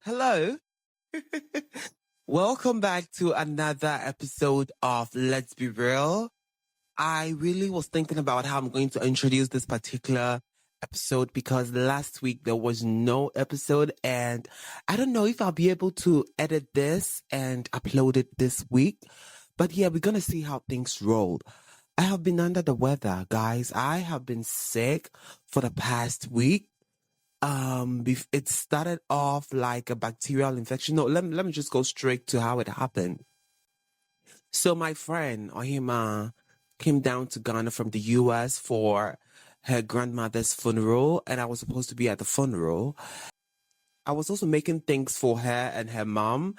Hello. Welcome back to another episode of Let's Be Real. I really was thinking about how I'm going to introduce this particular episode because last week there was no episode and I don't know if I'll be able to edit this and upload it this week. But yeah, we're going to see how things roll. I have been under the weather, guys. I have been sick for the past week. It started off like a bacterial infection. No, let me just go straight to how it happened. So my friend Ohima came down to Ghana from the US for her grandmother's funeral, and I was supposed to be at the funeral. I was also making things for her and her mom.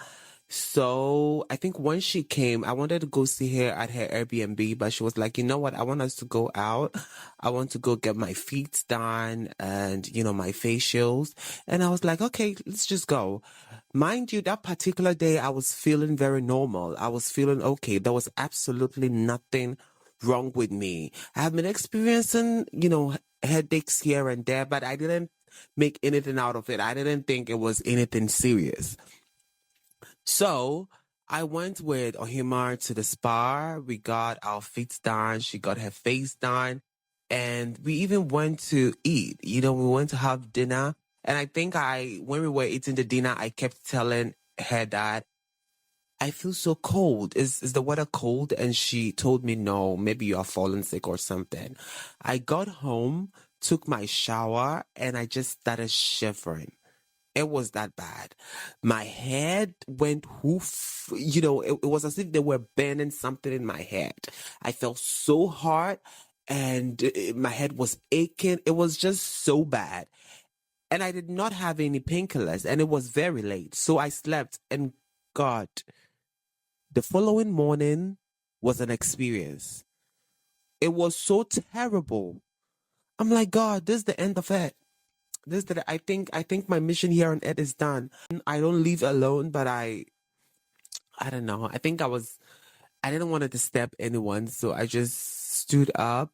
So I think when she came, I wanted to go see her at her Airbnb, but she was like, you know what? I want us to go out. I want to go get my feet done and, my facials. And I was like, okay, let's just go. Mind you, that particular day, I was feeling very normal. I was feeling okay. There was absolutely nothing wrong with me. I have been experiencing, headaches here and there, but I didn't make anything out of it. I didn't think it was anything serious. So I went with Ohimar to the spa. We got our feet done. She got her face done. And we even went to eat. We went to have dinner. And I think when we were eating the dinner, I kept telling her that I feel so cold. Is the weather cold? And she told me, no, maybe you are falling sick or something. I got home, took my shower, and I just started shivering. It was that bad. My head went hoof. It was as if they were burning something in my head. I felt so hard and my head was aching. It was just so bad. And I did not have any painkillers and it was very late. So I slept and God, the following morning was an experience. It was so terrible. I'm like, God, this is the end of it. I think my mission here on Earth is done. I don't leave alone, but I don't know. I didn't want to disturb anyone, so I just stood up.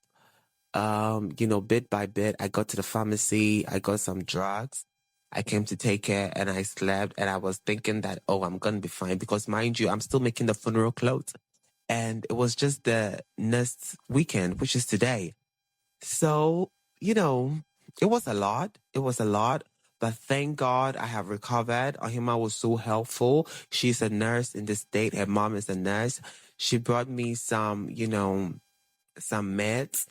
Bit by bit, I got to the pharmacy. I got some drugs. I came to take care, and I slept. And I was thinking that, oh, I'm gonna be fine because, mind you, I'm still making the funeral clothes, and it was just the next weekend, which is today. So, it was a lot. It was a lot. But thank God I have recovered. Ohima was so helpful. She's a nurse in the state. Her mom is a nurse. She brought me some meds,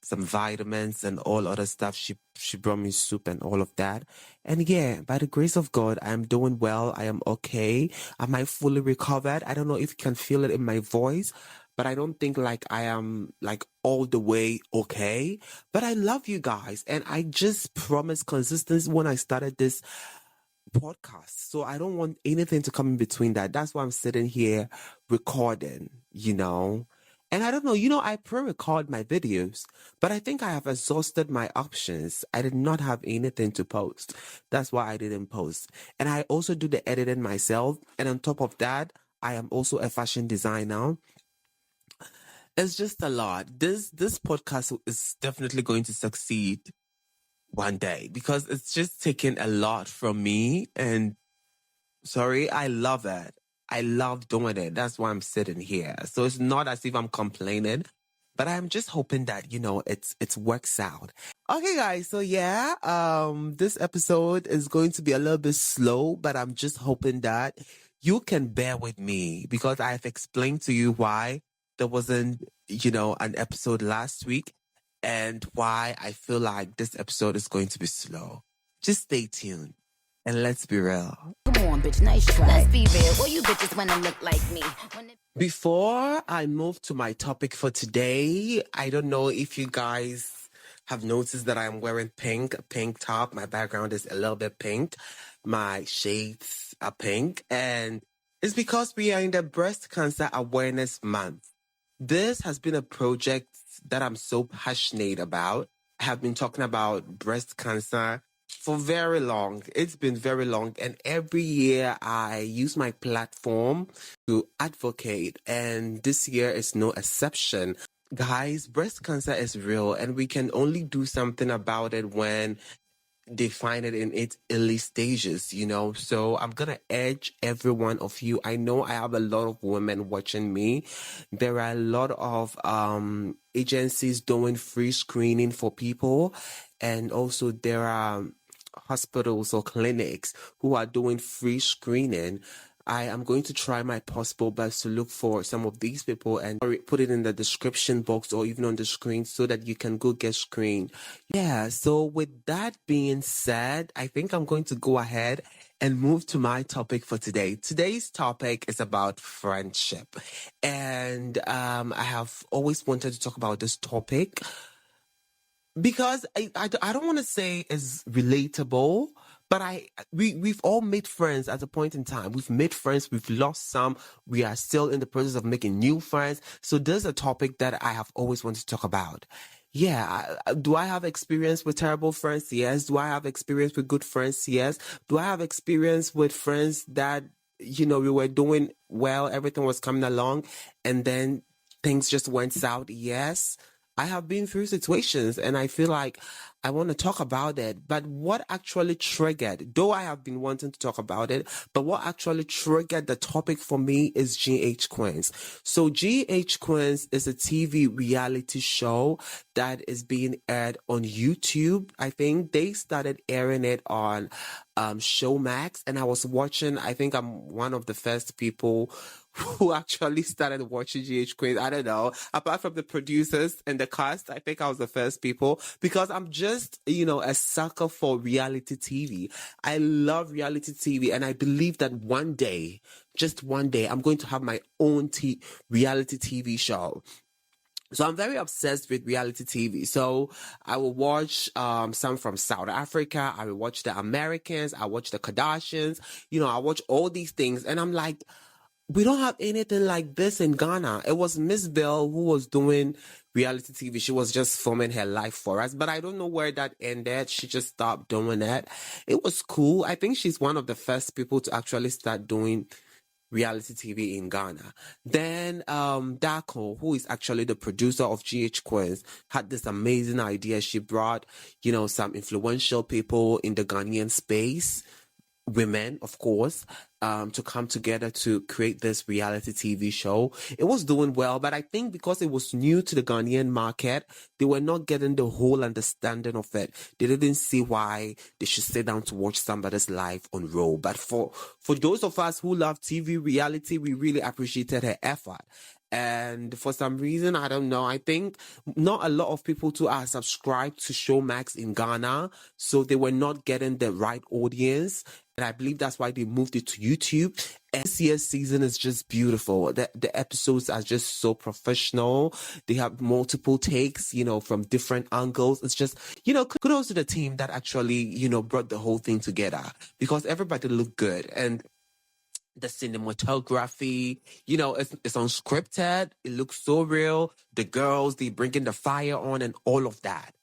some vitamins and all other stuff. She brought me soup and all of that. And yeah, by the grace of God, I am doing well. I am okay. Am I fully recovered? I don't know if you can feel it in my voice, but I don't think like I am like all the way okay. But I love you guys. And I just promised consistency when I started this podcast. So I don't want anything to come in between that. That's why I'm sitting here recording, And I don't know, I pre-record my videos, but I think I have exhausted my options. I did not have anything to post. That's why I didn't post. And I also do the editing myself. And on top of that, I am also a fashion designer. It's just a lot. This podcast is definitely going to succeed one day because it's just taking a lot from me. And sorry, I love it. I love doing it. That's why I'm sitting here. So it's not as if I'm complaining, but I'm just hoping that, it works out. Okay, guys. So yeah, this episode is going to be a little bit slow, but I'm just hoping that you can bear with me because I've explained to you why there wasn't, an episode last week and why I feel like this episode is going to be slow. Just stay tuned and let's be real. Come on, bitch, nice try. Let's be real. All you bitches wanna look like me. Before I move to my topic for today, I don't know if you guys have noticed that I'm wearing a pink top. My background is a little bit pink. My shades are pink. And it's because we are in the Breast Cancer Awareness Month. This has been a project that I'm so passionate about. I have been talking about breast cancer for very long. It's been very long. And every year I use my platform to advocate. And this year is no exception. Guys, breast cancer is real and we can only do something about it when they find it in its early stages, you know. So I'm gonna urge every one of you. I know I have a lot of women watching me. There are a lot of agencies doing free screening for people, and also there are hospitals or clinics who are doing free screening. I am going to try my possible best to look for some of these people and put it in the description box or even on the screen so that you can go get screened. Yeah, so with that being said, I think I'm going to go ahead and move to my topic for today. Today's topic is about friendship. And I have always wanted to talk about this topic because I don't want to say it's relatable, but we've all made friends at a point in time. We've made friends, we've lost some, we are still in the process of making new friends. So there's a topic that I have always wanted to talk about. Yeah, do I have experience with terrible friends? Yes. Do I have experience with good friends? Yes. Do I have experience with friends that, you know, we were doing well, everything was coming along, and then things just went south? Yes. I have been through situations and I feel like I want to talk about it. But what actually triggered, though I have been wanting to talk about it, but what actually triggered the topic for me is GH Queens. So GH Queens is a TV reality show that is being aired on YouTube. I think they started airing it on Showmax, and I was watching. I think I'm one of the first people who actually started watching GH Queens. I don't know. Apart from the producers and the cast, I think I was the first people because I'm just, you know, a sucker for reality TV. I love reality TV, and I believe that one day, just one day, I'm going to have my own reality TV show. So I'm very obsessed with reality TV. So I will watch some from South Africa. I will watch the Americans. I watch the Kardashians. You know, I watch all these things. And I'm like, we don't have anything like this in Ghana. It was Miss Bell who was doing reality TV. She was just filming her life for us. But I don't know where that ended. She just stopped doing that. It was cool. I think she's one of the first people to actually start doing reality TV in Ghana. Then Dako, who is actually the producer of GH Queens, had this amazing idea. She brought, you know, some influential people in the Ghanaian space, women, of course, to come together to create this reality TV show. It was doing well, but I think because it was new to the Ghanaian market, they were not getting the whole understanding of it. They didn't see why they should sit down to watch somebody's life on roll. But for those of us who love TV reality, we really appreciated her effort. And for some reason, I don't know, I think not a lot of people too are subscribed to Showmax in Ghana, so they were not getting the right audience. And I believe that's why they moved it to YouTube. And this year's season is just beautiful. The episodes are just so professional. They have multiple takes, you know, from different angles. It's just, you know, kudos to the team that actually, you know, brought the whole thing together because everybody looked good. And the cinematography, you know, it's unscripted. It looks so real. The girls, they bringing the fire on and all of that.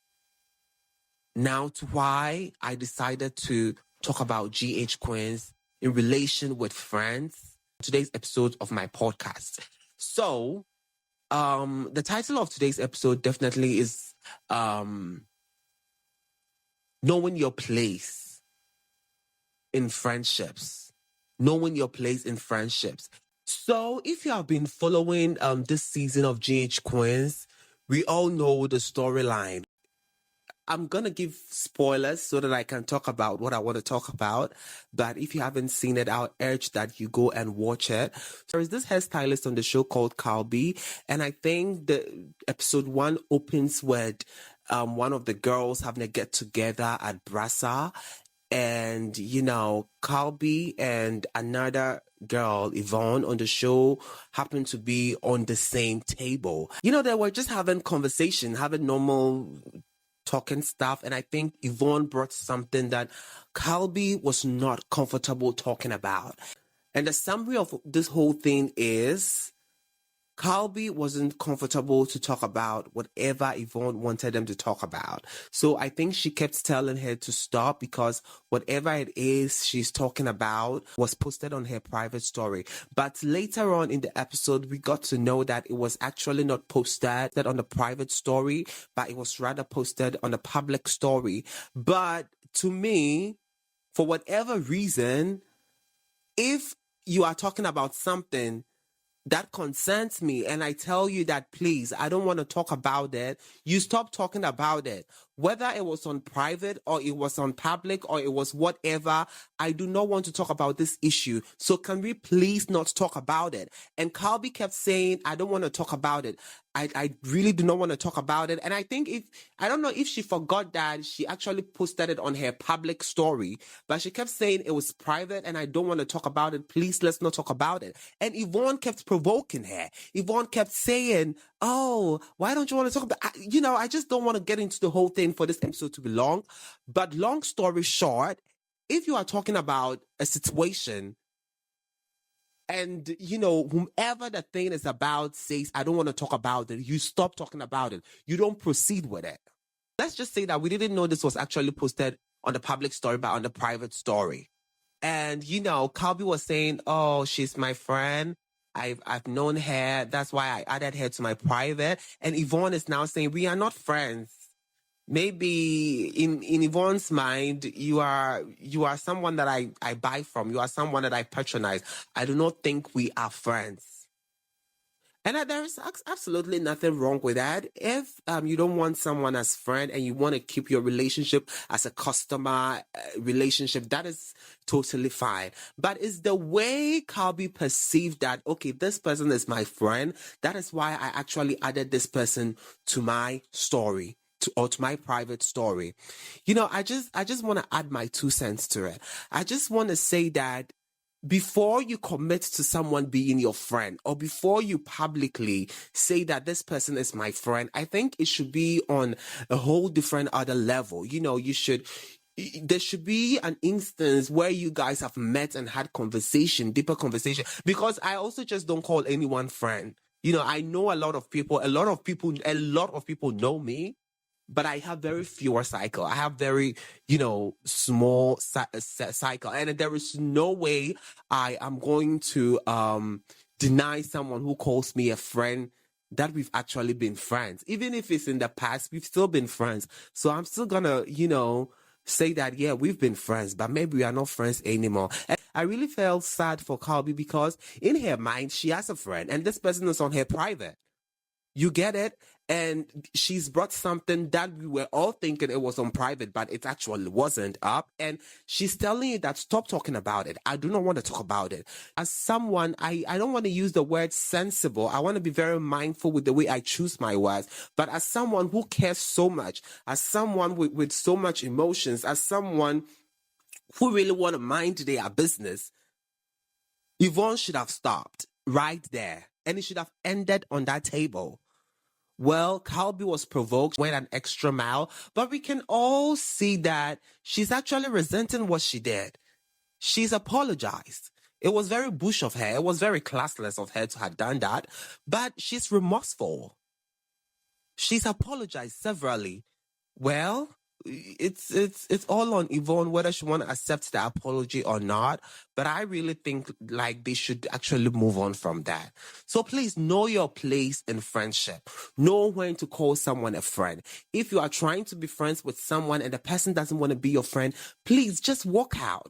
Now to why I decided to talk about GH Queens in relation with friends. Today's episode of my podcast. So, the title of today's episode definitely is knowing your place in friendships. Knowing your place in friendships. So if you have been following this season of GH Queens, we all know the storyline. I'm going to give spoilers so that I can talk about what I want to talk about. But if you haven't seen it, I'll urge that you go and watch it. There is this hairstylist on the show called Calby. And I think the episode 1 opens with one of the girls having a get together at Brasa. And, you know, Calby and another girl, Yvonne, on the show happened to be on the same table. You know, they were just having conversation, having normal talking stuff. And I think Yvonne brought something that Calby was not comfortable talking about. And the summary of this whole thing is Calby wasn't comfortable to talk about whatever Yvonne wanted them to talk about. So I think she kept telling her to stop because whatever it is she's talking about was posted on her private story. But later on in the episode, we got to know that it was actually not posted on the private story, but it was rather posted on the public story. But to me, for whatever reason, if you are talking about something that concerns me and I tell you that, please, I don't want to talk about it, you stop talking about it. Whether it was on private or it was on public or it was whatever, I do not want to talk about this issue. So can we please not talk about it? And Calby kept saying, I don't want to talk about it. I really do not want to talk about it. And I think I don't know if she forgot that she actually posted it on her public story, but she kept saying it was private and I don't want to talk about it. Please, let's not talk about it. And Yvonne kept provoking her. Yvonne kept saying, oh, why don't you want to talk about I just don't want to get into the whole thing for this episode to be long. But long story short, if you are talking about a situation and, whomever the thing is about says, I don't want to talk about it, you stop talking about it. You don't proceed with it. Let's just say that we didn't know this was actually posted on the public story, but on the private story. And, Calby was saying, oh, she's my friend. I've known her. That's why I added her to my private. And Yvonne is now saying, we are not friends. Maybe in Yvonne's mind, you are someone that I buy from. You are someone that I patronize. I do not think we are friends. And there is absolutely nothing wrong with that. If you don't want someone as friend and you want to keep your relationship as a customer relationship, that is totally fine. But it's the way Calby perceived that, okay, this person is my friend. That is why I actually added this person to my story. To my private story. I just want to add my 2 cents to it. I just want to say that before you commit to someone being your friend or before you publicly say that this person is my friend, I think it should be on a whole different other level. There should be an instance where you guys have met and had deeper conversation, because I also just don't call anyone friend. I know a lot of people know me, but I have very fewer cycle. I have very, small cycle. And there is no way I am going to deny someone who calls me a friend that we've actually been friends. Even if it's in the past, we've still been friends. So I'm still gonna, say that, yeah, we've been friends, but maybe we are not friends anymore. And I really felt sad for Calby because in her mind, she has a friend and this person is on her private. You get it? And she's brought something that we were all thinking it was on private, but it actually wasn't up. And she's telling you that stop talking about it. I do not want to talk about it. As someone, I don't want to use the word sensible. I want to be very mindful with the way I choose my words. But as someone who cares so much, as someone with so much emotions, as someone who really want to mind their business, Yvonne should have stopped right there. And it should have ended on that table. Well, Calby was provoked, went an extra mile, but we can all see that she's actually resenting what she did. She's apologized. It was very bush of her. It was very classless of her to have done that, but she's remorseful. She's apologized severally. Well, it's all on Yvonne whether she want to accept the apology or not. But I really think like they should actually move on from that. So please know your place in friendship. Know when to call someone a friend. If you are trying to be friends with someone and the person doesn't want to be your friend, please just walk out.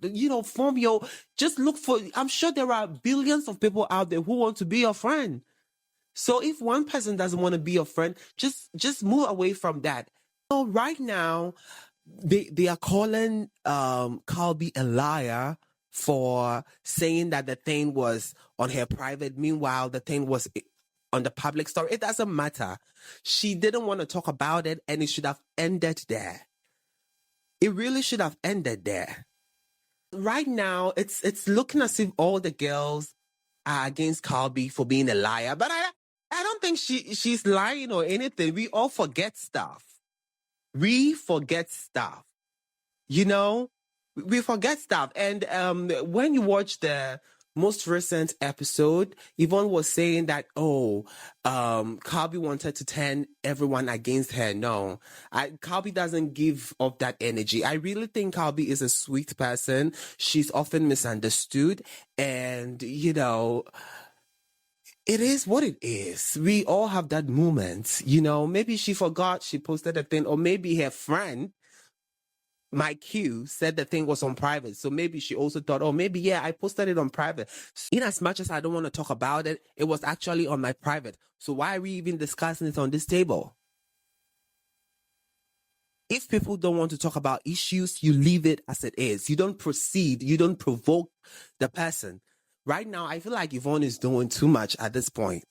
Just look for. I'm sure there are billions of people out there who want to be your friend. So if one person doesn't want to be your friend, just move away from that. So right now, they are calling Calby a liar for saying that the thing was on her private. Meanwhile, the thing was on the public story. It doesn't matter. She didn't want to talk about it, and it should have ended there. It really should have ended there. Right now, it's looking as if all the girls are against Calby for being a liar, but I don't think she's lying or anything. We all forget stuff. We forget stuff. We forget stuff. And when you watch the most recent episode, Yvonne was saying that, Calby wanted to turn everyone against her. No, Calby doesn't give off that energy. I really think Calby is a sweet person. She's often misunderstood. And, it is what it is. We all have that moment, maybe she forgot she posted a thing, or maybe her friend my Q said the thing was on private. So maybe she also thought, oh, maybe, yeah, I posted it on private. In as much as I don't want to talk about it, it was actually on my private. So why are we even discussing it on this table? If people don't want to talk about issues, you leave it as it is. You don't proceed. You don't provoke the person. Right now, I feel like Yvonne is doing too much at this point.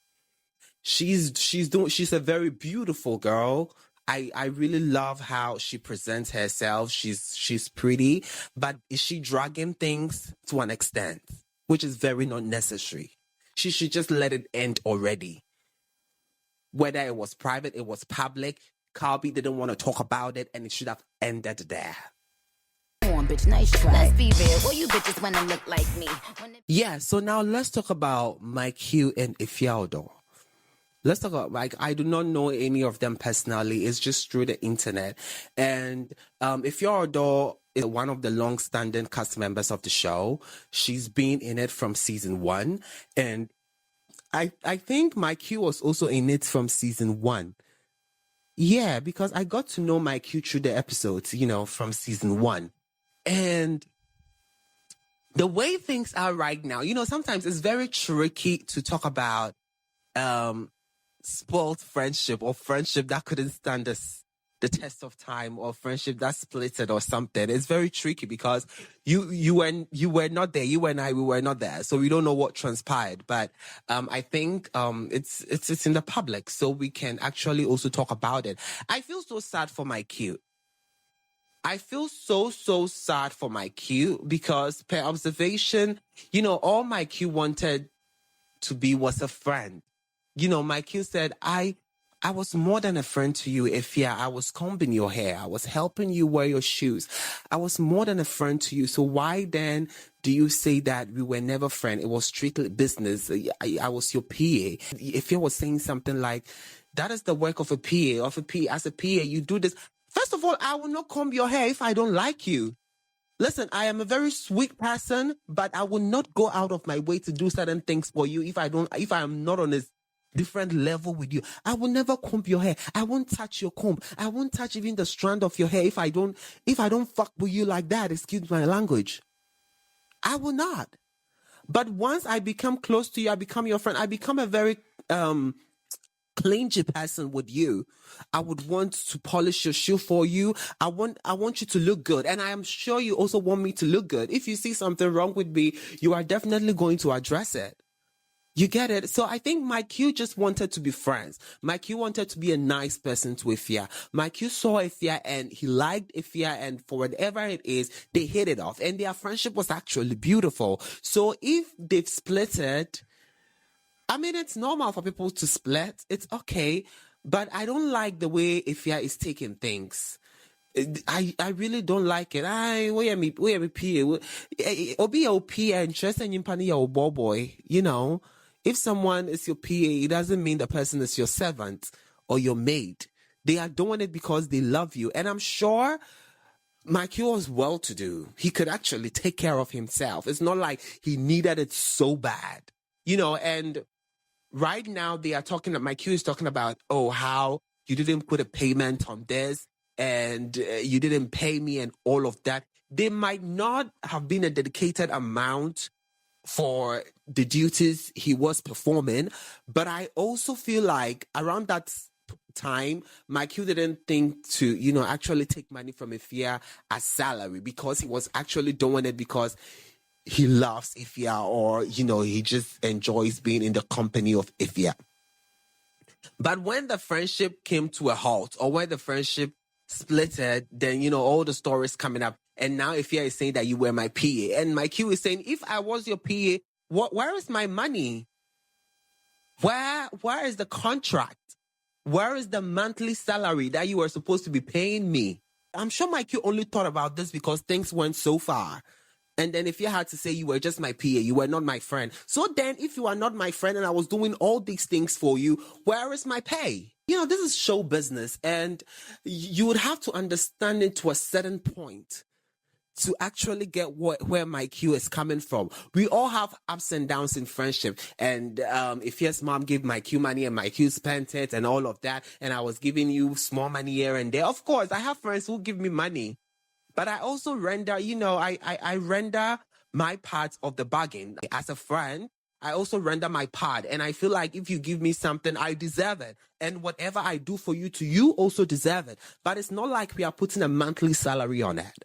She's a very beautiful girl. I really love how she presents herself. She's pretty, but is she dragging things to an extent, which is very not necessary. She should just let it end already. Whether it was private, it was public, Carby didn't want to talk about it, and it should have ended there. Come on, bitch, nice try. Let's be real. Well, you bitches wanna look like me. Yeah, so now let's talk about Mike Q and Ifeanyi. Let's talk about, like, I do not know any of them personally. It's just through the internet. And Ifeanyi is one of the long-standing cast members of the show. She's been in it from season 1. And I think Mike Q was also in it from season 1. Yeah, because I got to know Mike Q through the episodes, from season 1. And the way things are right now, sometimes it's very tricky to talk about spoiled friendship or friendship that couldn't stand the test of time or friendship that splitted or something. It's very tricky because you were not there. You and I, we were not there. So we don't know what transpired. But I think it's in the public, so we can actually also talk about it. I feel so sad for my Q. I feel so sad for my Q because per observation, all my Q wanted to be was a friend. My Q said, I was more than a friend to you, Ifeanyi. I was combing your hair. I was helping you wear your shoes. I was more than a friend to you. So why then do you say that we were never friends? It was strictly business. I was your PA. Ifeanyi was saying something like, that is the work of a PA. As a PA, you do this. First of all, I will not comb your hair if I don't like you. Listen, I am a very sweet person, but I will not go out of my way to do certain things for you if I am not on a different level with you. I will never comb your hair. I won't touch your comb. I won't touch even the strand of your hair if I don't fuck with you like that. Excuse my language. I will not. But once I become close to you, I become your friend. I become a very clingy person with you. I would want to polish your shoe for you. I want you to look good. And I am sure you also want me to look good. If you see something wrong with me, you are definitely going to address it. You get it? So I think Mike Q just wanted to be friends. Mike Q wanted to be a nice person to Ifeanyi. Mike Q saw Ifeanyi and he liked Ifeanyi, and for whatever it is, they hit it off. And their friendship was actually beautiful. So if they've split it, I mean, it's normal for people to split. It's okay. But I don't like the way Ifeanyi is taking things. I really don't like it. Where me PA? Obi your PA interest and you pani your boy. If someone is your PA, it doesn't mean the person is your servant or your maid. They are doing it because they love you. And I'm sure Mike was well-to-do. He could actually take care of himself. It's not like he needed it so bad. And right now they are talking, Mike is talking about, how you didn't put a payment on this and you didn't pay me and all of that. They might not have been a dedicated amount for the duties he was performing, but I also feel like around that time, Mike didn't think to, actually take money from Ifeanyi as salary, because he was actually doing it because he loves Ifeanyi, or, he just enjoys being in the company of Ifeanyi. But when the friendship came to a halt, or when the friendship splitted, then, all the stories coming up. And now Ifeanyi is saying that you were my PA. And my Q is saying, if I was your PA, where is my money? Where is the contract? Where is the monthly salary that you were supposed to be paying me? I'm sure my Q only thought about this because things went so far. And then if you had to say you were just my PA, you were not my friend. So then if you are not my friend and I was doing all these things for you, where is my pay? This is show business, and you would have to understand it to a certain point to actually get where my Q is coming from. We all have ups and downs in friendship. And if yes, mom gave my Q money and my Q spent it and all of that, and I was giving you small money here and there, of course, I have friends who give me money. But I also render, I render my part of the bargain. As a friend, I also render my part. And I feel like if you give me something, I deserve it. And whatever I do for you, you also deserve it. But it's not like we are putting a monthly salary on it.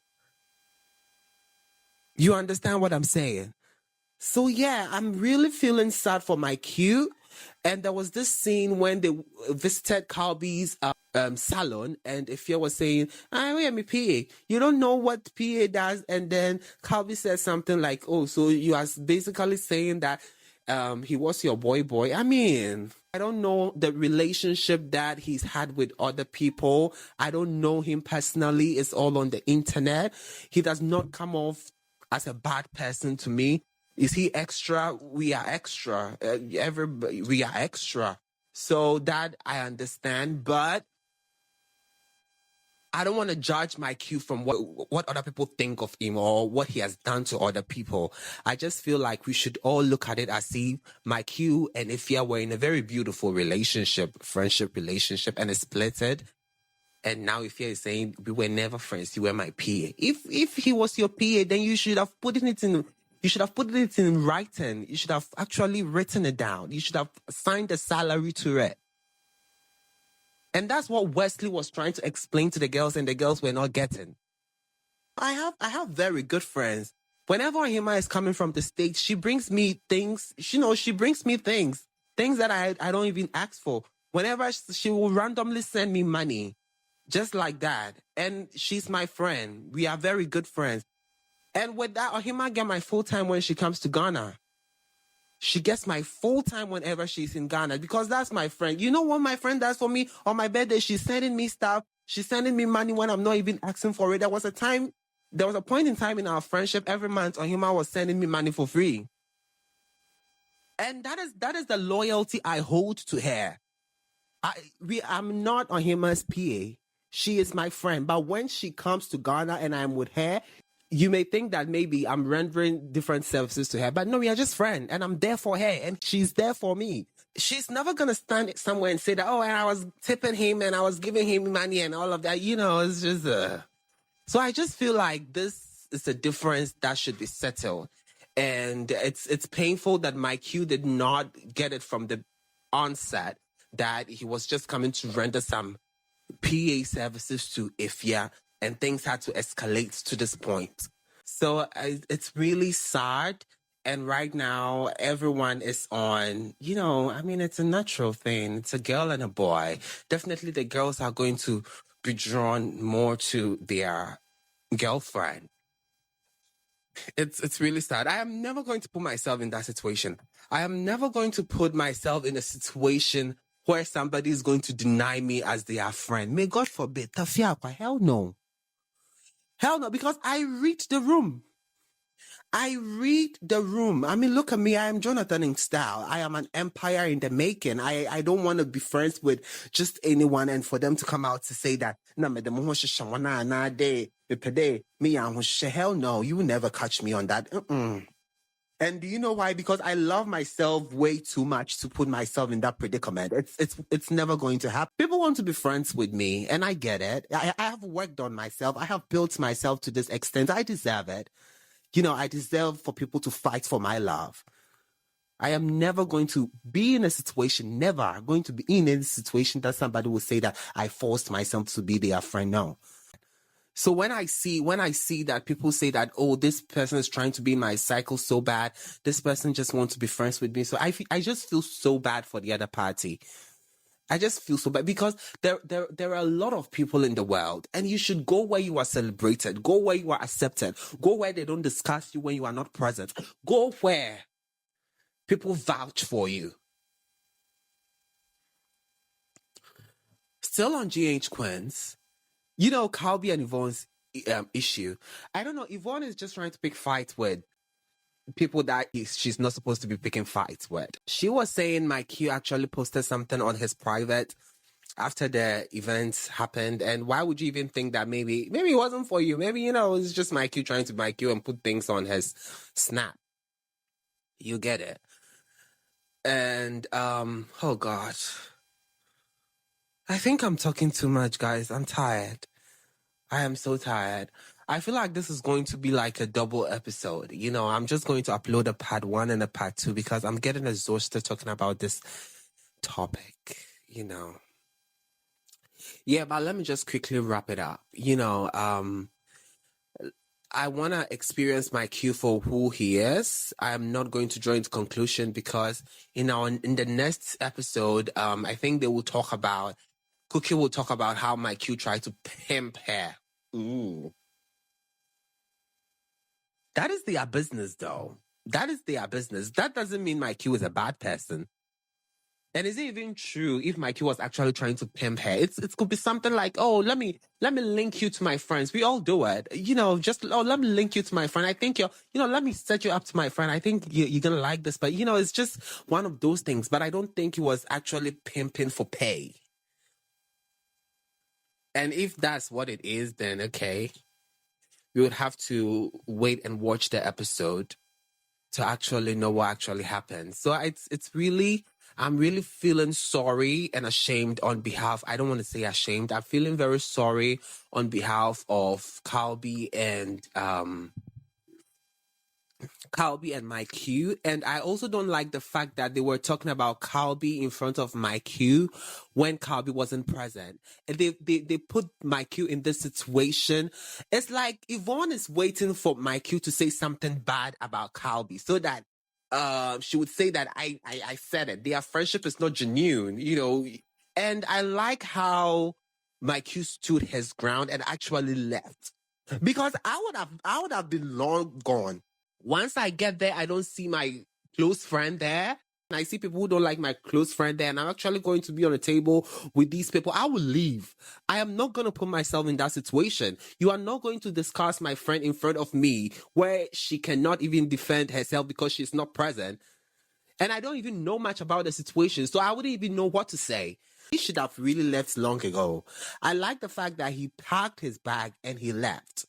You understand what I'm saying? So yeah, I'm really feeling sad for my Q. And there was this scene when they visited Calby's salon, and Ifya was saying, "I am a PA. You don't know what PA does." And then Calby said something like, "Oh, so you are basically saying that he was your boy. I mean, I don't know the relationship that he's had with other people. I don't know him personally. It's all on the internet. He does not come off as a bad person to me. Is he extra? We are extra. Everybody, we are extra. So that I understand, but I don't want to judge my Q from what other people think of him or what he has done to other people. I just feel like we should all look at it as if my Q and Ifya were in a very beautiful relationship, friendship relationship, and it splitted. And now Ifya is saying we were never friends. You were my PA. If he was your PA, then you should have put it in. You should have put it in writing. You should have actually written it down. You should have signed a salary to it. And that's what Wesley was trying to explain to the girls, and the girls were not getting. I have very good friends. Whenever Ohima is coming from the States, she brings me things. She brings me things that I don't even ask for. Whenever she will randomly send me money, just like that. And she's my friend. We are very good friends. And with that, Ohima get my full time when she comes to Ghana. She gets my full time whenever she's in Ghana because that's my friend. You know what my friend does for me? On my birthday, she's sending me stuff. She's sending me money when I'm not even asking for it. There was a point in time in our friendship every month Ohima was sending me money for free. And that is the loyalty I hold to her. I'm not Ohima's PA. She is my friend. But when she comes to Ghana and I'm with her, you may think that maybe I'm rendering different services to her, but no, we are just friends, and I'm there for her, and she's there for me. She's never gonna stand somewhere and say that, oh, and I was tipping him, and I was giving him money, and all of that. It's just So I just feel like this is a difference that should be settled, and it's painful that my Q did not get it from the onset that he was just coming to render some PA services to Ifya, and things had to escalate to this point. So it's really sad. And right now, everyone is on, it's a natural thing. It's a girl and a boy. Definitely the girls are going to be drawn more to their girlfriend. It's really sad. I am never going to put myself in that situation. I am never going to put myself in a situation where somebody is going to deny me as their friend. May God forbid. Tafiapa, hell no. Hell no, because I read the room. I read the room. I mean, look at me. I am Jonathan Instyle. I am an empire in the making. I don't want to be friends with just anyone, and for them to come out to say that, hell no, you will never catch me on that. And do you know why? Because I love myself way too much to put myself in that predicament. It's never going to happen. People want to be friends with me, and I get it. I have worked on myself. I have built myself to this extent. I deserve it. I deserve for people to fight for my love. I am never going to be in a situation, never going to be in a situation that somebody will say that I forced myself to be their friend. No. So when I see that people say that, oh, this person is trying to be in my cycle so bad, this person just wants to be friends with me. So I just feel so bad for the other party. I just feel so bad because there are a lot of people in the world, and you should go where you are celebrated, go where you are accepted, go where they don't discuss you when you are not present, go where people vouch for you. Still on GH Queens, Calby and Yvonne's issue. I don't know. Yvonne is just trying to pick fights with people that she's not supposed to be picking fights with. She was saying Mike Q actually posted something on his private after the events happened, and why would you even think that maybe it wasn't for you? Maybe, it's just Mike Q trying to Mike Q and put things on his snap. You get it. And oh God. I think I'm talking too much, guys. I'm tired. I am so tired. I feel like this is going to be like a double episode. I'm just going to upload a part 1 and a part 2 because I'm getting exhausted talking about this topic. Yeah, but let me just quickly wrap it up. I want to experience my Q for who he is. I'm not going to draw into conclusion because, in the next episode, I think they will talk about, Cookie will talk about how my Q tried to pimp her. Ooh. That is their business, though. That is their business. That doesn't mean my Q is a bad person. And is it even true if Mikey was actually trying to pimp her? It could be something like, oh, let me link you to my friends. We all do it. Let me link you to my friend. I think let me set you up to my friend. I think you're going to like this. But, it's just one of those things. But I don't think he was actually pimping for pay. And if that's what it is, then okay. We would have to wait and watch the episode to actually know what actually happened. So it's really... I'm really feeling sorry and ashamed on behalf. I don't want to say ashamed. I'm feeling very sorry on behalf of Calby and Mike Q. And I also don't like the fact that they were talking about Calby in front of Mike Q when Calby wasn't present. And they put Mike Q in this situation. It's like Yvonne is waiting for Mike Q to say something bad about Calby so that she would say that I said it. Their friendship is not genuine, And I like how Mike Q stood his ground and actually left. Because I would have been long gone. Once I get there, I don't see my close friend there. And I see people who don't like my close friend there, and I'm actually going to be on a table with these people. I will leave. I am not going to put myself in that situation. You are not going to discuss my friend in front of me where she cannot even defend herself because she's not present. And I don't even know much about the situation, so I wouldn't even know what to say. He should have really left long ago. I like the fact that he packed his bag and he left.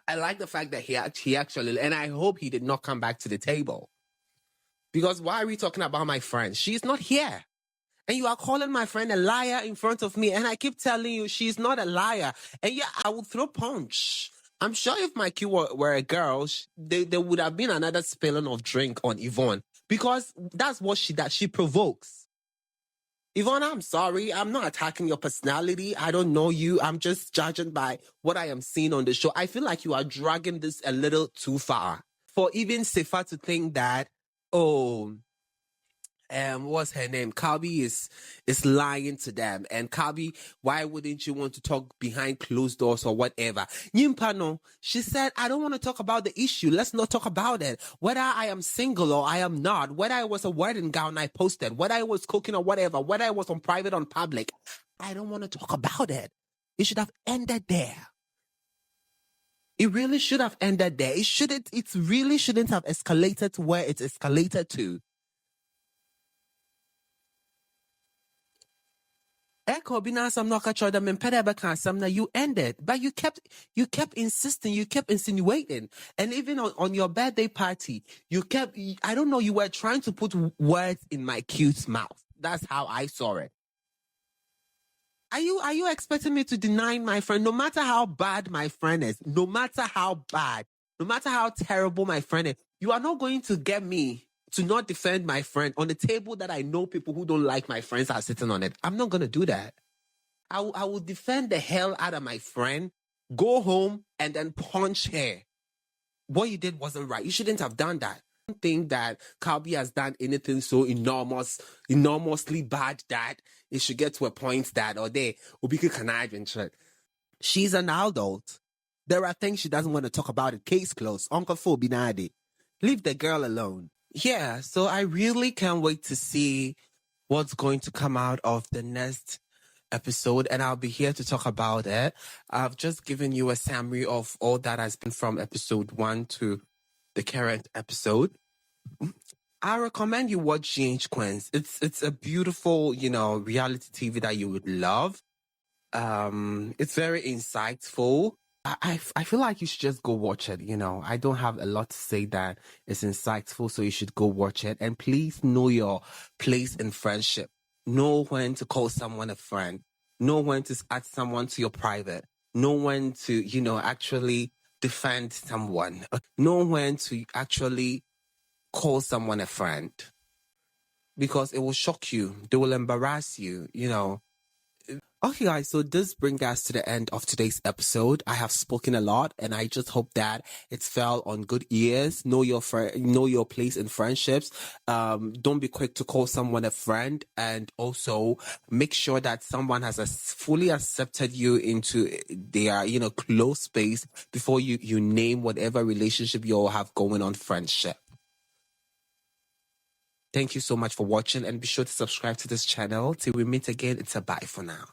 I like the fact that he actually, and I hope he did not come back to the table. Because why are we talking about my friend? She's not here. And you are calling my friend a liar in front of me. And I keep telling you she's not a liar. And yeah, I will throw punch. I'm sure if my Q were a girl, there would have been another spilling of drink on Yvonne. Because that's what she does. She provokes. Yvonne, I'm sorry. I'm not attacking your personality. I don't know you. I'm just judging by what I am seeing on the show. I feel like you are dragging this a little too far. For even Sifa to think that, what's her name? Kabi is lying to them. And Kabi, why wouldn't you want to talk behind closed doors or whatever? Nyimpano, she said, I don't want to talk about the issue. Let's not talk about it. Whether I am single or I am not, whether I was a wedding gown I posted, whether I was cooking or whatever, whether I was on private or public, I don't want to talk about it. It should have ended there. It really should have ended there. It really shouldn't have escalated to where it's escalated to. You ended, but you kept insisting, you kept insinuating, and even on your birthday party, I don't know, you were trying to put words in my cute's mouth. That's how I saw it. Are you expecting me to deny my friend, no matter how bad my friend is, no matter how bad, no matter how terrible my friend is, you are not going to get me to not defend my friend on a table that I know people who don't like my friends are sitting on it. I'm not going to do that. I will defend the hell out of my friend, go home, and then punch her. What you did wasn't right. You shouldn't have done that. I don't think that Calby has done anything so enormously bad that it should get to a point that, she's an adult. There are things she doesn't want to talk about. It case closed. Uncle Phil Binadi. Leave the girl alone. Yeah, so I really can't wait to see what's going to come out of the next episode, and I'll be here to talk about it. I've just given you a summary of all that has been from episode 1 to the current episode. I recommend you watch GH Queens. It's a beautiful, reality TV that you would love. It's very insightful. I feel like you should just go watch it. I don't have a lot to say that it's insightful, so you should go watch it. And please know your place in friendship. Know when to call someone a friend. Know when to add someone to your private. know when to, actually defend someone, know when to actually call someone a friend, because it will shock you. They will embarrass you. Okay, guys, so this brings us to the end of today's episode. I have spoken a lot, and I just hope that it fell on good ears. Know your place in friendships. Don't be quick to call someone a friend, and also make sure that someone has fully accepted you into their, close space before you name whatever relationship you all have going on friendship. Thank you so much for watching, and be sure to subscribe to this channel. Till we meet again, it's a bye for now.